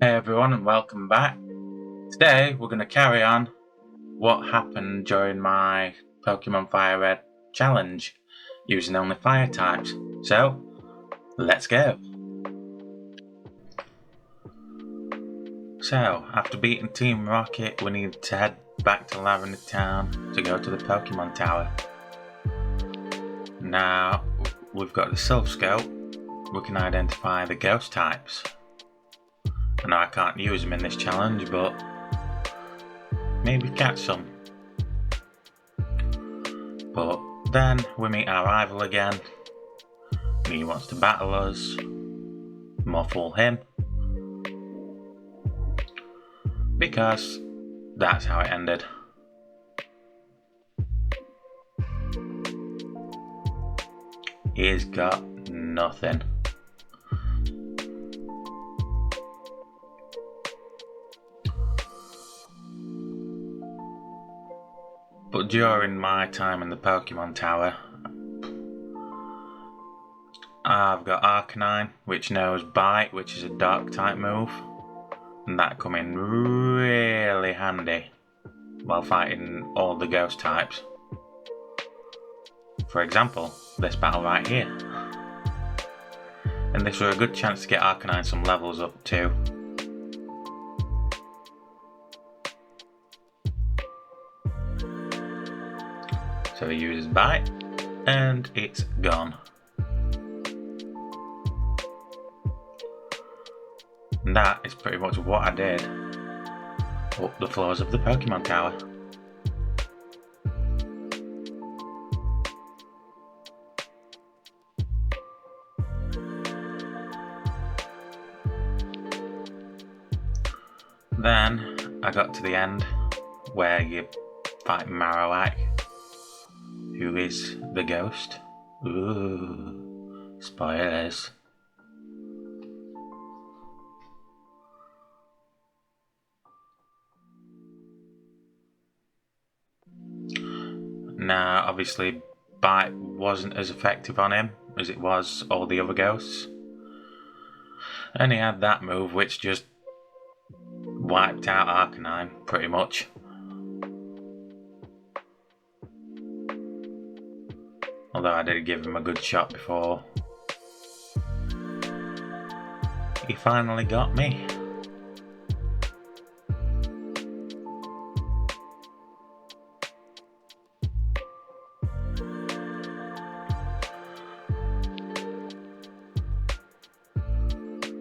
Hey everyone and welcome back. Today we're going to carry on what happened during my Pokemon Fire Red challenge using only fire types. So, let's go. So, after beating Team Rocket, we need to head back to Lavender Town to go to the Pokemon Tower. Now, we've got the Silph Scope. We can identify the ghost types. I know I can't use them in this challenge, but maybe catch some. But then we meet our rival again. He wants to battle us. Muffle him. Because that's how it ended. He's got nothing. But during my time in the Pokemon Tower, I've got Arcanine, which knows Bite, which is a dark type move, and that come in really handy while fighting all the ghost types. For example, this battle right here. And this was a good chance to get Arcanine some levels up too. So he uses Bite, and it's gone. And that is pretty much what I did up the floors of the Pokemon Tower. Then I got to the end where you fight Marowak, who is the ghost. Ooh, spoilers. Now, obviously, Bite wasn't as effective on him as it was all the other ghosts. And he had that move which just wiped out Arcanine, pretty much. Although I did give him a good shot before he finally got me.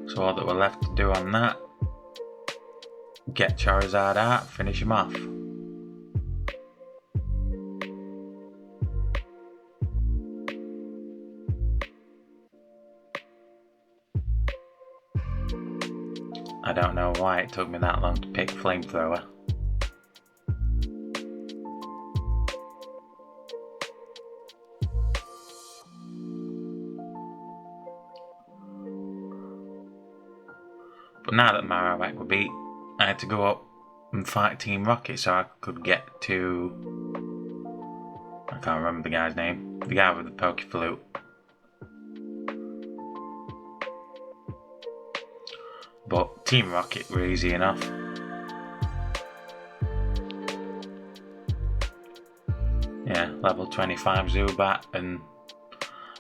So all that we're left to do on that, get Charizard out, finish him off. I don't know why it took me that long to pick Flamethrower. But now that Marowak were beat, I had to go up and fight Team Rocket so I could get to... I can't remember the guy's name. The guy with the Pokeflute. But Team Rocket were easy enough. Yeah, level 25 Zubat, and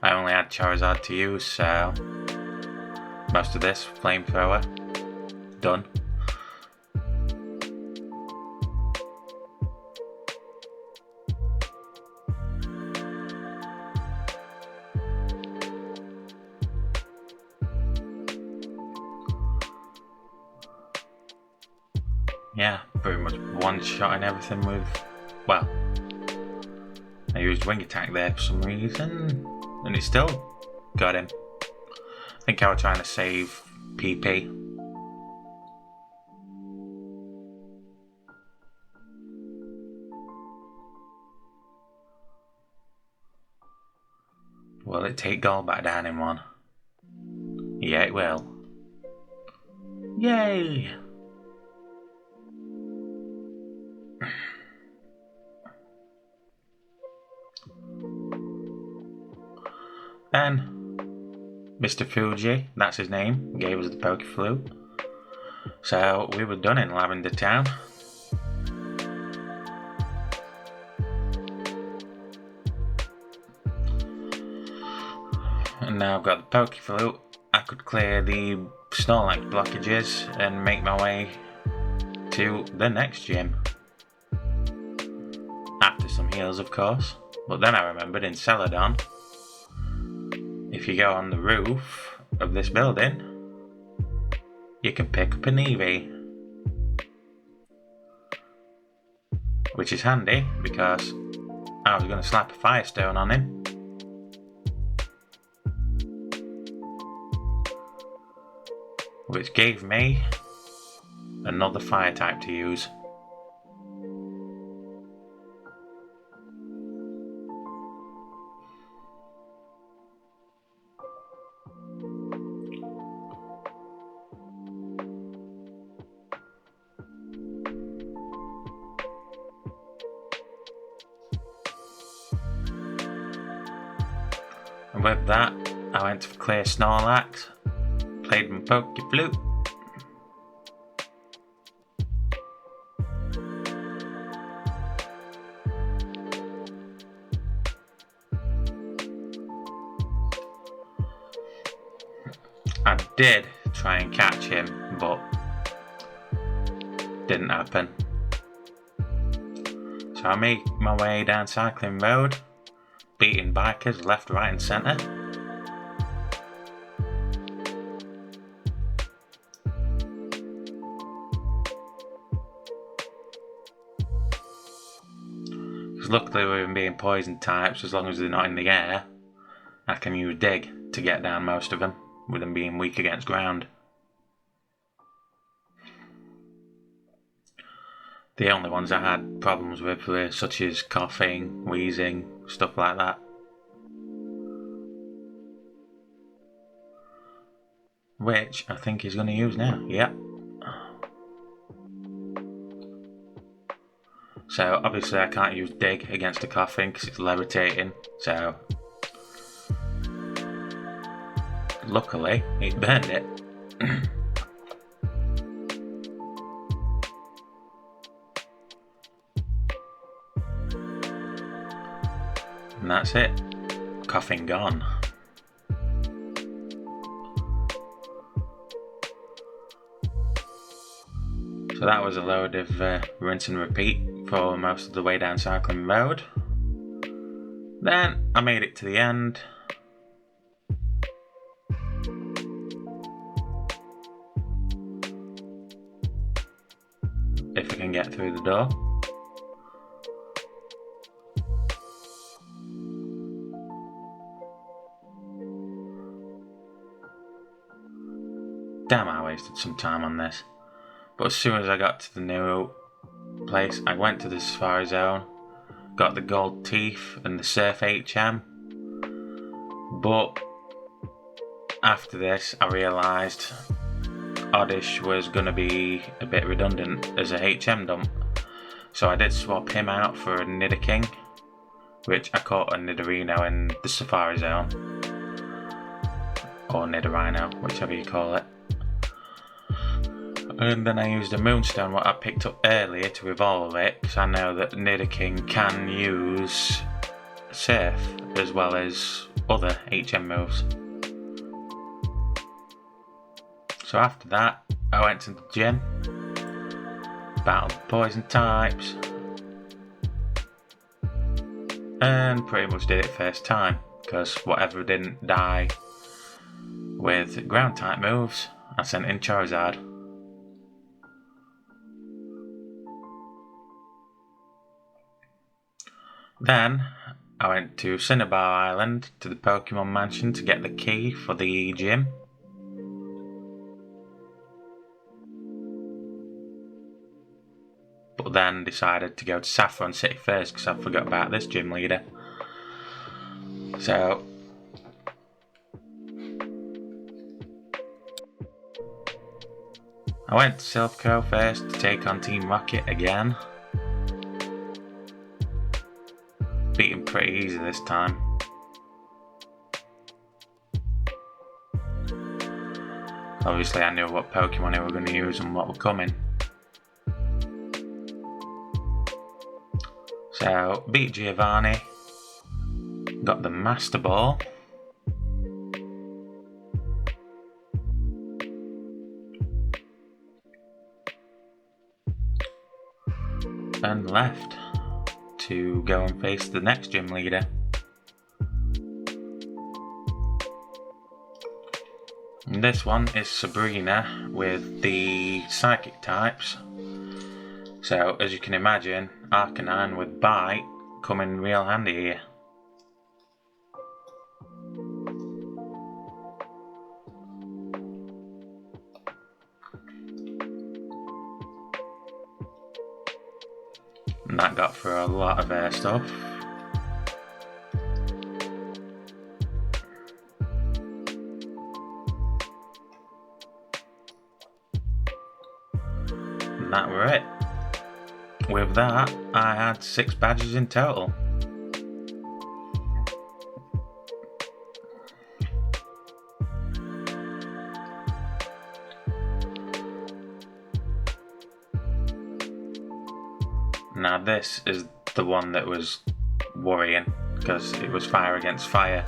I only had Charizard to use, so most of this, Flamethrower, done. Yeah, pretty much one-shotting everything with... Well, I used Wing Attack there for some reason, and it still got him. I think I was trying to save PP. Will it take Golbat down in one? Yeah, it will. Yay! Then Mr. Fuji, that's his name, gave us the Pokeflute. So we were done in Lavender Town. And now I've got the Poke Flute. I could clear the Snorlax blockages and make my way to the next gym. After some heals, of course. But then I remembered in Celadon, if you go on the roof of this building, you can pick up an Eevee. Which is handy because I was going to slap a Firestone on him. Which gave me another fire type to use. And with that, I went to clear Snorlax, played my Poke Flute. I did try and catch him, but didn't happen. So I make my way down Cycling Road, beating bikers left, right and centre. Because luckily with them being poison types, as long as they're not in the air, I can use Dig to get down most of them, with them being weak against ground. The only ones I had problems with were such as coughing, wheezing, stuff like that. Which I think he's going to use now, yep. So obviously I can't use Dig against the coughing because it's levitating, so luckily it burned it. And that's it. Coughing gone. So that was a load of rinse and repeat for most of the way down Cycling Road. Then I made it to the end. If I can get through the door. Damn, I wasted some time on this. But as soon as I got to the new place, I went to the Safari Zone, got the gold teeth and the Surf HM. But after this, I realised Oddish was going to be a bit redundant as a HM dump. So I did swap him out for a Nidoking, which I caught a Nidorino in the Safari Zone. Or Nidorino, whichever you call it. And then I used a Moonstone, what I picked up earlier, to evolve it, because I know that Nidoking can use Surf as well as other HM moves. So after that, I went to the gym, battled poison types, and pretty much did it first time, because whatever didn't die with ground type moves, I sent in Charizard. Then I went to Cinnabar Island to the Pokemon Mansion to get the key for the gym. But then decided to go to Saffron City first because I forgot about this gym leader. So I went to Silph first to take on Team Rocket again. Beat him pretty easy this time. Obviously I knew what Pokemon they were going to use and what were coming. So, beat Giovanni, got the Master Ball. And left to go and face the next gym leader. And this one is Sabrina with the Psychic types. So, as you can imagine, Arcanine with Bite come in real handy here. And that got through a lot of air stuff. And that were it. With that, I had 6 badges in total. Now this is the one that was worrying, because it was fire against fire.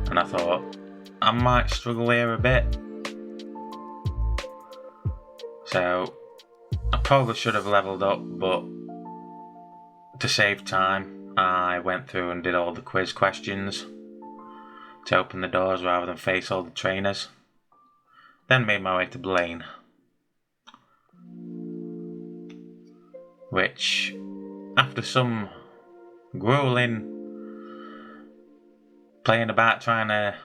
And I thought, I might struggle here a bit. So, I probably should have leveled up, but to save time, I went through and did all the quiz questions to open the doors rather than face all the trainers. Then made my way to Blaine, which, after some grueling playing about trying to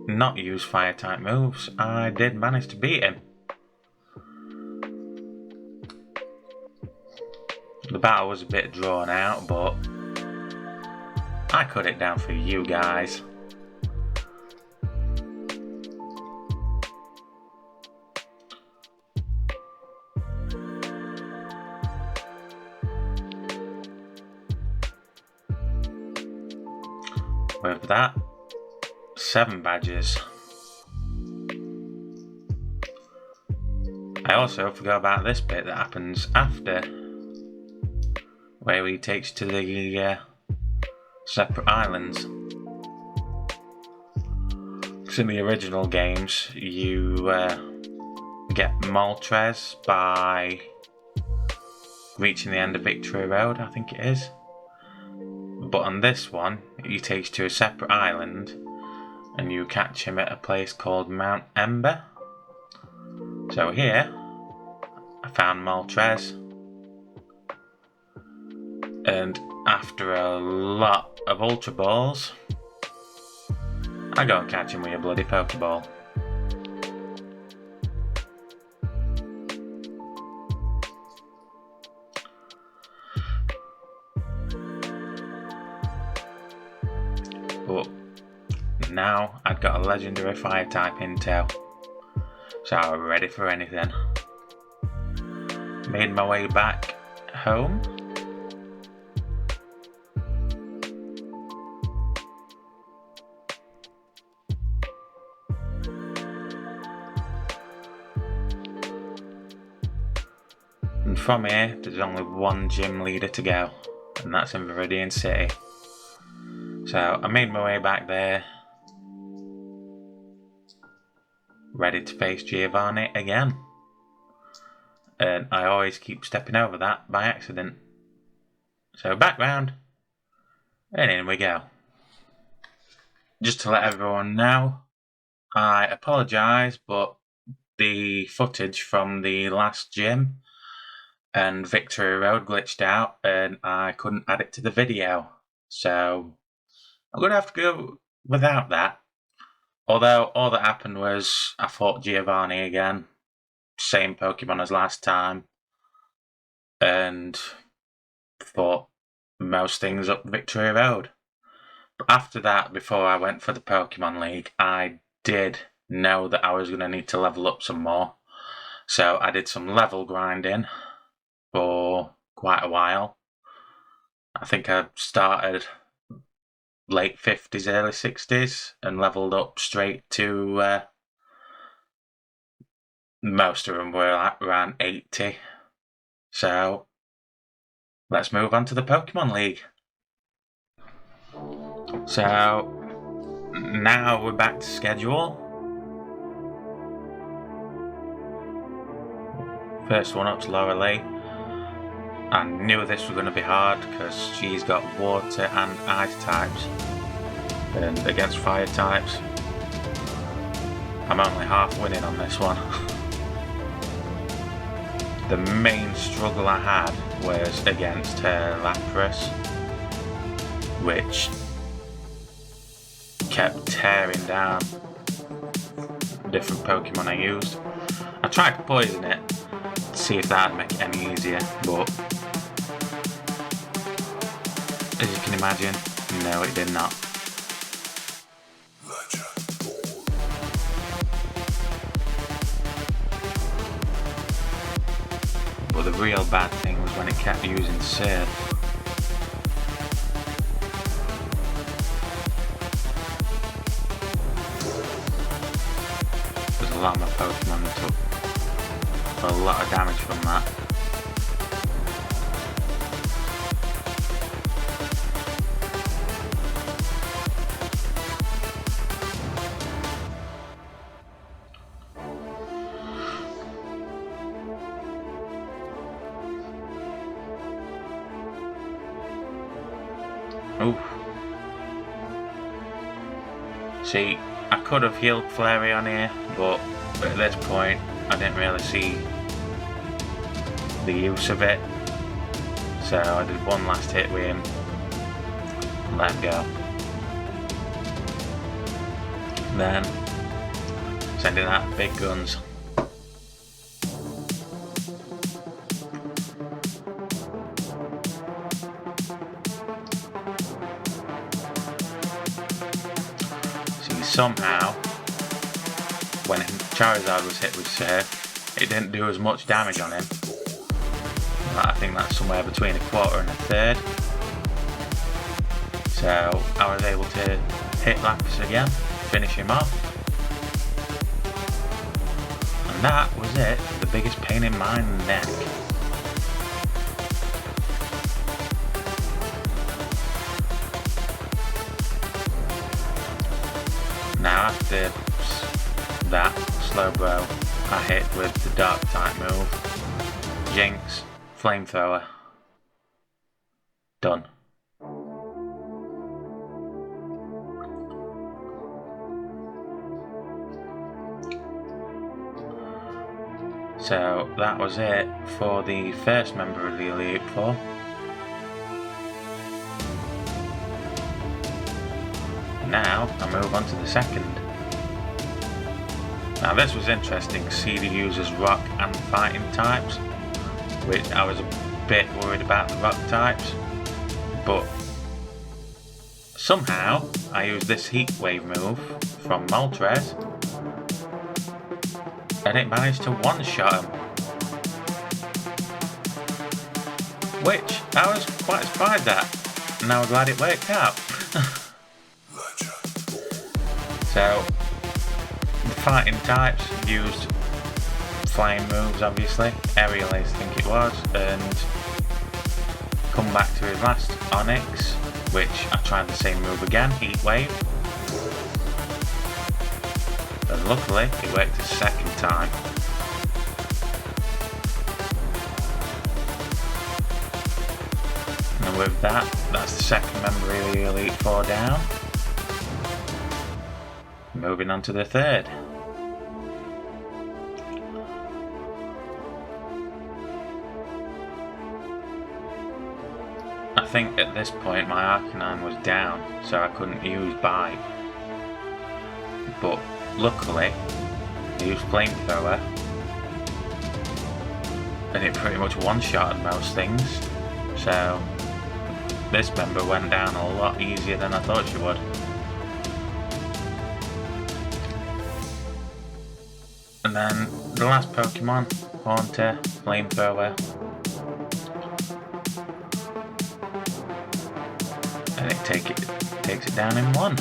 not use fire type moves, I did manage to beat him. The battle was a bit drawn out, but I cut it down for you guys. With that, 7 badges. I also forgot about this bit that happens after, where he takes to the separate islands. Because in the original games, you get Moltres by reaching the end of Victory Road, I think it is. But on this one, he takes to a separate island, and you catch him at a place called Mount Ember. So here, I found Moltres. And after a lot of Ultra Balls, I go and catch him with a bloody Pokeball. But now I'd got a legendary fire type intel, so I was ready for anything. Made my way back home. And from here, there's only one gym leader to go, and that's in Viridian City. So I made my way back there, ready to face Giovanni again. And I always keep stepping over that by accident. So back round, and in we go. Just to let everyone know, I apologise, but the footage from the last gym and Victory Road glitched out and I couldn't add it to the video. So I'm going to have to go without that. Although all that happened was I fought Giovanni again, same Pokemon as last time, and fought most things up Victory Road. But after that, before I went for the Pokemon League, I did know that I was going to need to level up some more. So I did some level grinding for quite a while. I think I started late 50s, early 60s, and leveled up straight to most of them were at around 80. So let's move on to the Pokemon League. So now we're back to schedule. First one up's Laura Lee. I knew this was going to be hard because she's got water and ice types, and against fire types I'm only half winning on this one. The main struggle I had was against her Lapras, which kept tearing down different Pokemon I used. I tried to poison it to see if that would make it any easier, but as you can imagine, no, it did not. But the real bad thing was when it kept using Surf. There's a lot of my Pokemon that took a lot of damage from that. Oof. See, I could have healed Flareon here, but at this point I didn't really see the use of it. So I did one last hit with him, let him go. Then sending out big guns. Somehow, when Charizard was hit with Surf, it didn't do as much damage on him. I think that's somewhere between a quarter and a third. So I was able to hit Lapras again, finish him off. And that was it, the biggest pain in my neck. Now after that Slowbro, I hit with the Dark type move, Jinx, Flamethrower, done. So that was it for the first member of the Elite Four. Now I move on to the second. Now this was interesting, CD uses rock and fighting types, which I was a bit worried about the rock types, but somehow I used this Heat Wave move from Moltres and it managed to one-shot him, which I was quite surprised at, and I was glad it worked out. So, the fighting types used flying moves, obviously, Aerial Ace I think it was, and come back to his last Onyx, which I tried the same move again, Heat Wave. And luckily, it worked a second time. And with that, that's the second member of the Elite Four down. Moving on to the third. I think at this point my Arcanine was down, so I couldn't use Bite. But luckily, I used Flamethrower, and it pretty much one-shotted most things. So this member went down a lot easier than I thought she would. And then the last Pokemon, Haunter, Flamethrower. and it takes it down in one.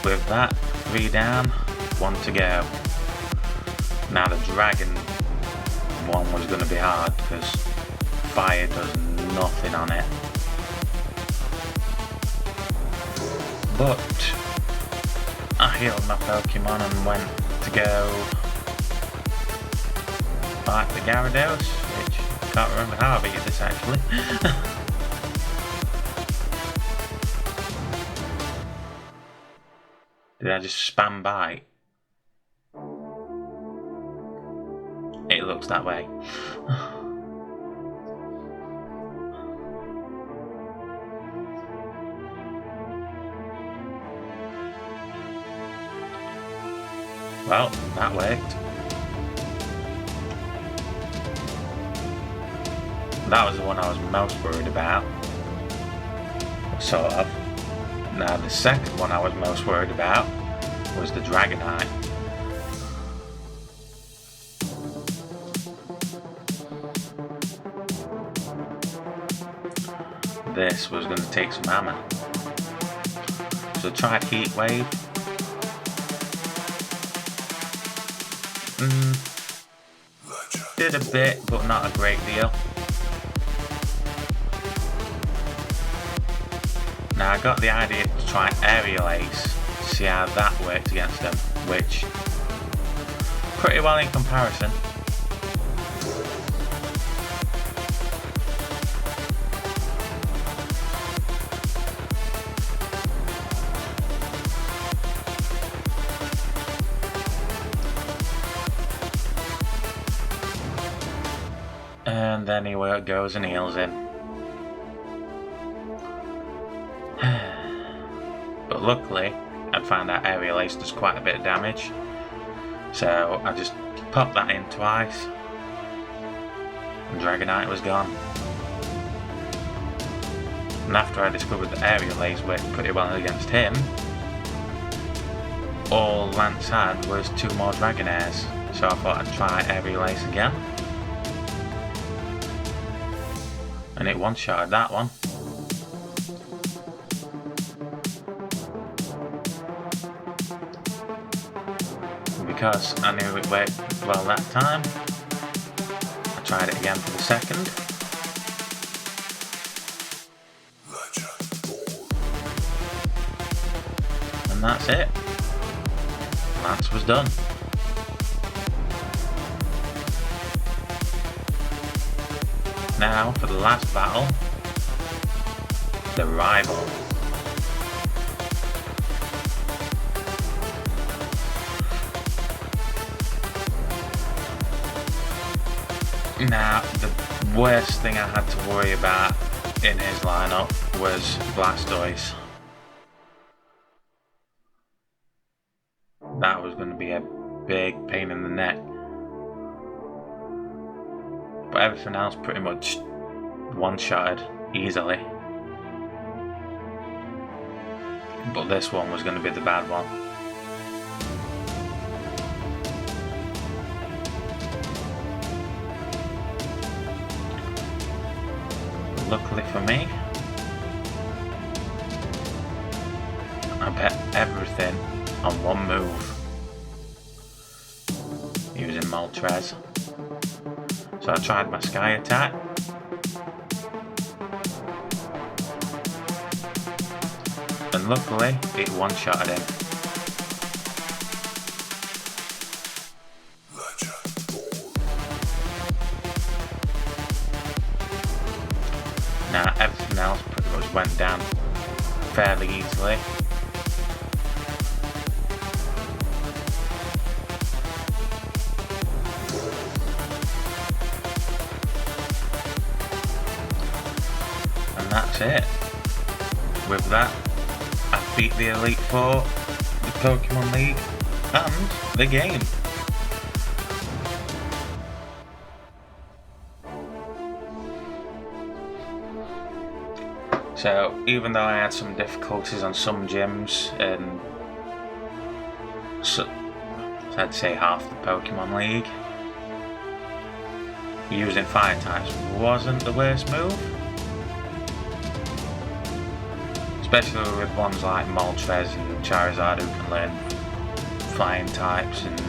With that, 3 down, 1 to go. Now the dragon one was going to be hard because fire does nothing on it. But I healed my Pokemon and went to go fight the Gyarados, which I can't remember how I beat this actually. Did I just spam bite? It looks that way. Well, that worked. That was the one I was most worried about. Sort of. Now the second one I was most worried about was the Dragonite. This was going to take some hammer. So I tried Heat Wave. Did a bit, but not a great deal. Now I got the idea to try Aerial Ace, see how that works against them, which pretty well in comparison. And then he goes and heals him. But luckily, I'd found out Aerial Ace does quite a bit of damage. So I just popped that in twice. And Dragonite was gone. And after I discovered that Aerial Ace worked pretty well against him, all Lance had was 2 more Dragonairs. So I thought I'd try Aerial Ace again. And it one-shotted that one. Because I knew it worked well that time, I tried it again for the second. And that's it. Lance was done. Now for the last battle, the rival. Now the worst thing I had to worry about in his lineup was Blastoise. That was going to be a big pain in the neck. But everything else pretty much one-shotted easily. But this one was going to be the bad one. But luckily for me, I bet everything on one move using Moltres. So I tried my Sky Attack. And luckily, it one-shotted him. Now everything else pretty much went down fairly easily. And that's it. With that, I beat the Elite Four, the Pokemon League, and the game. So, even though I had some difficulties on some gyms, and so I'd say half the Pokemon League, using fire types wasn't the worst move. Especially with ones like Moltres and Charizard who can learn flying types, and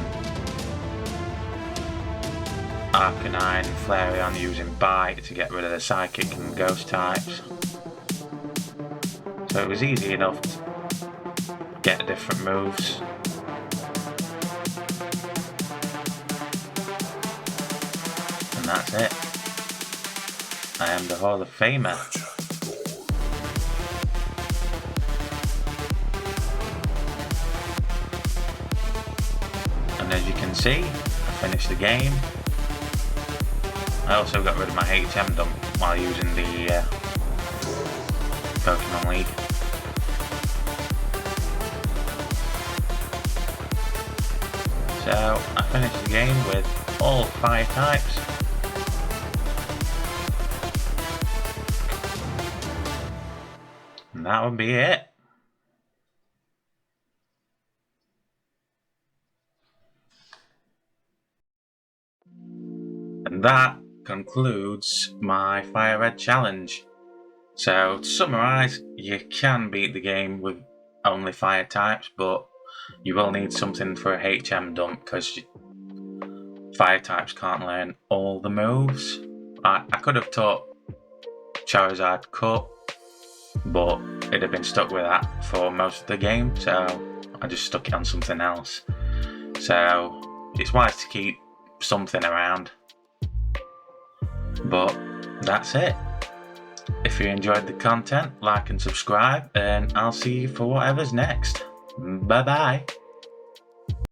Arcanine and Flareon using Bite to get rid of the Psychic and Ghost types. So it was easy enough to get different moves. And that's it. I am the Hall of Famer. And as you can see, I finished the game. I also got rid of my HM dump while using the Pokemon League. So I finished the game with all fire types. And that would be it. And that concludes my Fire Red challenge. So to summarise, you can beat the game with only fire types, but you will need something for a HM dump because fire types can't learn all the moves. I could have taught Charizard Cut, but it'd have been stuck with that for most of the game, so I just stuck it on something else. So it's wise to keep something around. But that's it. If you enjoyed the content, like and subscribe, and I'll see you for whatever's next. Bye bye.